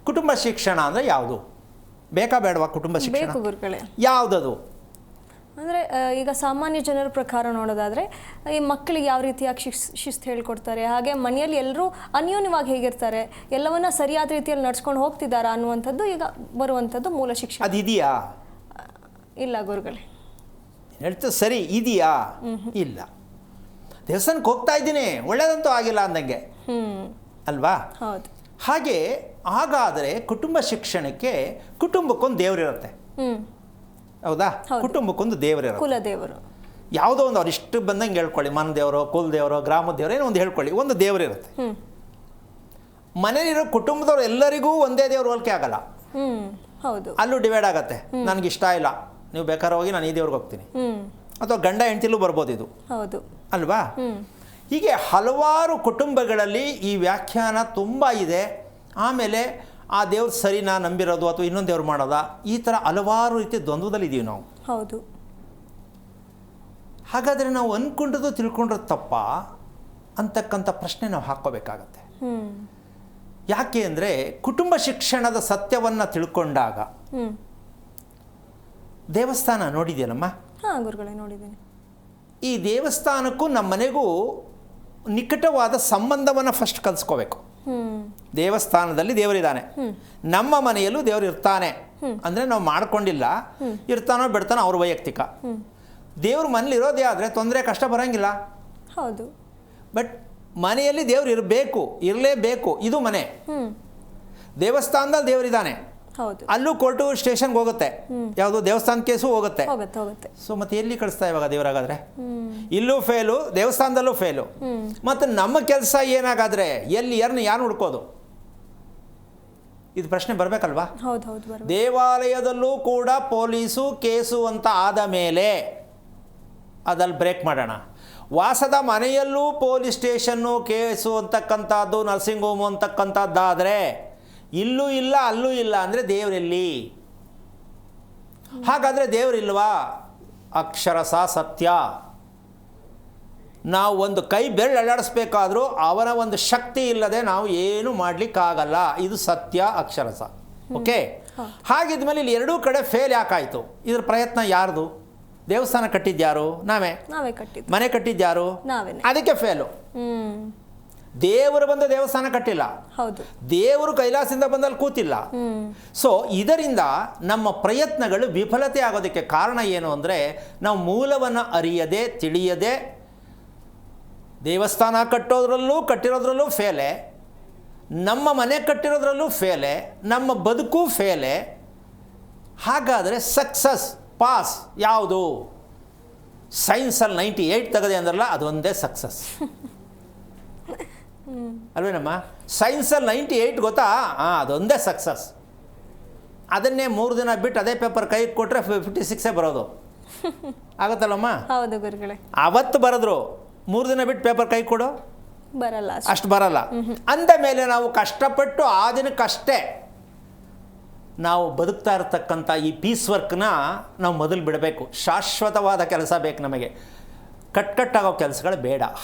ಕುಟುಂಬ ಶಿಕ್ಷಣ ಅಂದರೆ ಯಾವುದು? ಬೇಕಾ ಬೇಡವಾ ಕುಟುಂಬ ಶಿಕ್ಷಣ? ಬೇಕು ಗುರುಗಳೇ. ಯಾವುದದು? ಅಂದರೆ ಈಗ ಸಾಮಾನ್ಯ ಜನರ ಪ್ರಕಾರ ನೋಡೋದಾದರೆ ಈ ಮಕ್ಕಳಿಗೆ ಯಾವ ರೀತಿಯಾಗಿ ಶಿಸ್ತು ಹೇಳ್ಕೊಡ್ತಾರೆ, ಹಾಗೆ ಮನೆಯಲ್ಲಿ ಎಲ್ಲರೂ ಅನ್ಯೋನ್ಯವಾಗಿ ಹೇಗಿರ್ತಾರೆ, ಎಲ್ಲವನ್ನ ಸರಿಯಾದ ರೀತಿಯಲ್ಲಿ ನಡ್ಸ್ಕೊಂಡು ಹೋಗ್ತಿದ್ದಾರಾ ಅನ್ನುವಂಥದ್ದು ಈಗ ಬರುವಂಥದ್ದು ಮೂಲ ಶಿಕ್ಷಣ. ಅದಿದೆಯಾ? ಇಲ್ಲ ಗುರುಗಳೇ. ಹೇಳ್ತದೆ ಸರಿ, ಇದೆಯಾ? ಇಲ್ಲ. ದೇವಸ್ಥಾನಕ್ಕೆ ಹೋಗ್ತಾ ಇದ್ದೀನಿ, ಒಳ್ಳೇದಂತೂ ಆಗಿಲ್ಲ ಅಂದಂಗೆ ಅಲ್ವಾ? ಹೌದು. ಹಾಗೆ ಹಾಗಾದರೆ ಕುಟುಂಬ ಶಿಕ್ಷಣಕ್ಕೆ ಕುಟುಂಬಕ್ಕೊಂದು ದೇವರಿರುತ್ತೆ. ಹೌದಾ? ಕುಟುಂಬಕ್ಕೊಂದು ದೇವರಿರುತ್ತೆ, ಕುಲದೇವರು. ಯಾವುದೋ ಒಂದು ಅವ್ರು ಇಷ್ಟು ಬಂದಂಗೆ ಹೇಳ್ಕೊಳ್ಳಿ, ಮನ ದೇವರು, ಕುಲ ದೇವರು, ಗ್ರಾಮದ ದೇವರು, ಏನೋ ಒಂದು ಹೇಳ್ಕೊಳ್ಳಿ, ಒಂದು ದೇವರಿರುತ್ತೆ. ಮನೇಲಿರೋ ಕುಟುಂಬದವ್ರು ಎಲ್ಲರಿಗೂ ಒಂದೇ ದೇವ್ರು ಹೋಲಿಕೆ ಆಗಲ್ಲ. ಹೌದು. ಅಲ್ಲೂ ಡಿವೈಡ್ ಆಗತ್ತೆ. ನನಗಿಷ್ಟ ಇಲ್ಲ, ನೀವು ಬೇಕಾದ್ರೆ ಹೋಗಿ ನಾನು ಈ ದೇವ್ರಿಗೆ ಹೋಗ್ತೀನಿ, ಅಥವಾ ಗಂಡ ಹೆಂಡತಿಲೂ ಬರ್ಬೋದು ಇದು. ಹೌದು ಅಲ್ವಾ? ಹೀಗೆ ಹಲವಾರು ಕುಟುಂಬಗಳಲ್ಲಿ ಈ ವ್ಯಾಖ್ಯಾನ ತುಂಬ ಇದೆ. ಆಮೇಲೆ ಆ ದೇವ್ರು ಸರಿನಾ ನಂಬಿರೋದು ಅಥವಾ ಇನ್ನೊಂದು ದೇವ್ರು ಮಾಡೋದಾ, ಈ ಥರ ಹಲವಾರು ರೀತಿ ದ್ವಂದ್ವದಲ್ಲಿದ್ದೀವಿ ನಾವು. ಹೌದು. ಹಾಗಾದರೆ ನಾವು ಅಂದ್ಕೊಂಡದ್ದು ತಿಳ್ಕೊಂಡ್ರದ್ದು ತಪ್ಪ ಅಂತಕ್ಕಂಥ ಪ್ರಶ್ನೆ ನಾವು ಹಾಕ್ಕೋಬೇಕಾಗತ್ತೆ. ಯಾಕೆ ಅಂದರೆ ಕುಟುಂಬ ಶಿಕ್ಷಣದ ಸತ್ಯವನ್ನು ತಿಳ್ಕೊಂಡಾಗ, ದೇವಸ್ಥಾನ ನೋಡಿದ್ಯಲ್ಲಮ್ಮ? ಹಾಂ ಗುರುಗಳೇ, ನೋಡಿದ್ದೀನಿ. ಈ ದೇವಸ್ಥಾನಕ್ಕೂ ನಮ್ಮ ಮನೆಗೂ ನಿಕಟವಾದ ಸಂಬಂಧವನ್ನು ಫಸ್ಟ್ ಕಲಿಸ್ಕೋಬೇಕು. ದೇವಸ್ಥಾನದಲ್ಲಿ ದೇವರಿದ್ದಾನೆ, ನಮ್ಮ ಮನೆಯಲ್ಲೂ ದೇವರು ಇರ್ತಾನೆ ಅಂದರೆ ನಾವು ಮಾಡ್ಕೊಂಡಿಲ್ಲ, ಇರ್ತಾನೋ ಬಿಡ್ತಾನೋ ಅವ್ರ ವೈಯಕ್ತಿಕ. ದೇವ್ರ ಮನೇಲಿ ಇರೋದೇ ಆದರೆ ತೊಂದರೆ ಕಷ್ಟ ಬರೋಂಗಿಲ್ಲ. ಹೌದು. ಬಟ್ ಮನೆಯಲ್ಲಿ ದೇವ್ರು ಇರಬೇಕು, ಇರಲೇಬೇಕು. ಇದು ಮನೆ. ದೇವಸ್ಥಾನದಲ್ಲಿ ದೇವರಿದ್ದಾನೆ, ಹೌದು. ಅಲ್ಲೂ ಕೋರ್ಟು ಸ್ಟೇಷನ್ಗೆ ಹೋಗುತ್ತೆ, ಯಾವುದು ದೇವಸ್ಥಾನ ಕೇಸು ಹೋಗುತ್ತೆ. ಸೊ ಮತ್ತೆ ಎಲ್ಲಿ ಕಳಿಸ್ತಾ ಇವಾಗ ದೇವರಾಗಾದ್ರೆ? ಇಲ್ಲೂ ಫೇಲು, ದೇವಸ್ಥಾನದಲ್ಲೂ ಫೇಲು. ಮತ್ತು ನಮ್ಮ ಕೆಲಸ ಏನಾಗಾದ್ರೆ ಎಲ್ಲಿ ಯಾರು ಹುಡ್ಕೋದು? ಇದು ಪ್ರಶ್ನೆ ಬರಬೇಕಲ್ವಾ? ದೇವಾಲಯದಲ್ಲೂ ಕೂಡ ಪೊಲೀಸು ಕೇಸು ಅಂತ ಆದ ಮೇಲೆ ಅದಲ್ಲಿ ಬ್ರೇಕ್ ಮಾಡೋಣ. ವಾಸದ ಮನೆಯಲ್ಲೂ ಪೊಲೀಸ್ ಸ್ಟೇಷನ್ನು ಕೇಸು ಅಂತಕ್ಕಂಥದ್ದು, ನರ್ಸಿಂಗ್ ಹೋಮು ಅಂತಕ್ಕಂಥದ್ದಾದರೆ ಇಲ್ಲೂ ಇಲ್ಲ ಅಲ್ಲೂ ಇಲ್ಲ ಅಂದರೆ ದೇವರೆಲ್ಲಿ? ಹಾಗಾದರೆ ದೇವರಿಲ್ವಾ? ಅಕ್ಷರಶಃ ಸತ್ಯ. ನಾವು ಒಂದು ಕೈ ಬೆರಳು ಅಲ್ಲಾಡಿಸ್ಬೇಕಾದ್ರೂ ಅವನ ಒಂದು ಶಕ್ತಿ ಇಲ್ಲದೆ ನಾವು ಏನು ಮಾಡಲಿಕ್ಕಾಗಲ್ಲ. ಇದು ಸತ್ಯ, ಅಕ್ಷರಶಃ. ಓಕೆ. ಹಾಗಿದ್ಮೇಲೆ ಇಲ್ಲಿ ಎರಡೂ ಕಡೆ ಫೇಲ್ ಯಾಕಾಯಿತು? ಇದ್ರ ಪ್ರಯತ್ನ ಯಾರ್ದು? ದೇವಸ್ಥಾನ ಕಟ್ಟಿದ್ಯಾರು? ನಾವೇ ಕಟ್ಟಿದ್ದು. ಮನೆ ಕಟ್ಟಿದ್ಯಾರು? ಅದಕ್ಕೆ ಫೇಲು. ದೇವರು ಬಂದು ದೇವಸ್ಥಾನ ಕಟ್ಟಿಲ್ಲ, ದೇವರು ಕೈಲಾಸದಿಂದ ಬಂದಲ್ಲಿ ಕೂತಿಲ್ಲ. ಸೊ ಇದರಿಂದ ನಮ್ಮ ಪ್ರಯತ್ನಗಳು ವಿಫಲತೆ ಆಗೋದಕ್ಕೆ ಕಾರಣ ಏನು ಅಂದರೆ, ನಾವು ಮೂಲವನ್ನು ಅರಿಯದೆ ತಿಳಿಯದೆ ದೇವಸ್ಥಾನ ಕಟ್ಟಿರೋದ್ರಲ್ಲೂ ಫೇಲೆ, ನಮ್ಮ ಮನೆ ಕಟ್ಟಿರೋದ್ರಲ್ಲೂ ಫೇಲೆ, ನಮ್ಮ ಬದುಕು ಫೇಲೆ. ಹಾಗಾದರೆ ಸಕ್ಸಸ್, ಪಾಸ್ ಯಾವುದು? ಸೈನ್ಸಲ್ಲಿ 98 ತೆಗೆದೆ ಅಂದ್ರಲ್ಲ, ಅದೊಂದೇ ಸಕ್ಸಸ್ ಅಲ್ವೇನಮ್ಮ? ಸೈನ್ಸಲ್ಲಿ 98 ಗೊತ್ತಾ? ಅದೊಂದೇ ಸಕ್ಸಸ್. ಅದನ್ನೇ 3 ದಿನ ಬಿಟ್ಟು ಅದೇ ಪೇಪರ್ ಕೈ ಕೊಟ್ಟರೆ 56 ಬರೋದು. ಆಗುತ್ತಲ್ಲಮ್ಮ? ಹೌದು ಗುರುಗಳೇ. ಅವತ್ತು ಬರೆದ್ರು, 3 ದಿನ ಬಿಟ್ಟು ಪೇಪರ್ ಕೈ ಕೊಡು, ಬರಲ್ಲ, ಅಷ್ಟು ಬರಲ್ಲ. ಅಂದ ಮೇಲೆ ನಾವು ಕಷ್ಟಪಟ್ಟು ಆ ದಿನಕ್ಕಷ್ಟೇ ನಾವು ಬದುಕ್ತಾ ಇರತಕ್ಕಂಥ ಈ ಪೀಸ್ ವರ್ಕ್ನ ನಾವು ಮೊದಲು ಬಿಡಬೇಕು. ಶಾಶ್ವತವಾದ ಕೆಲಸ ಬೇಕು ನಮಗೆ, ಕಟ್ಟಾಗೋ ಕೆಲಸಗಳು ಬೇಡ.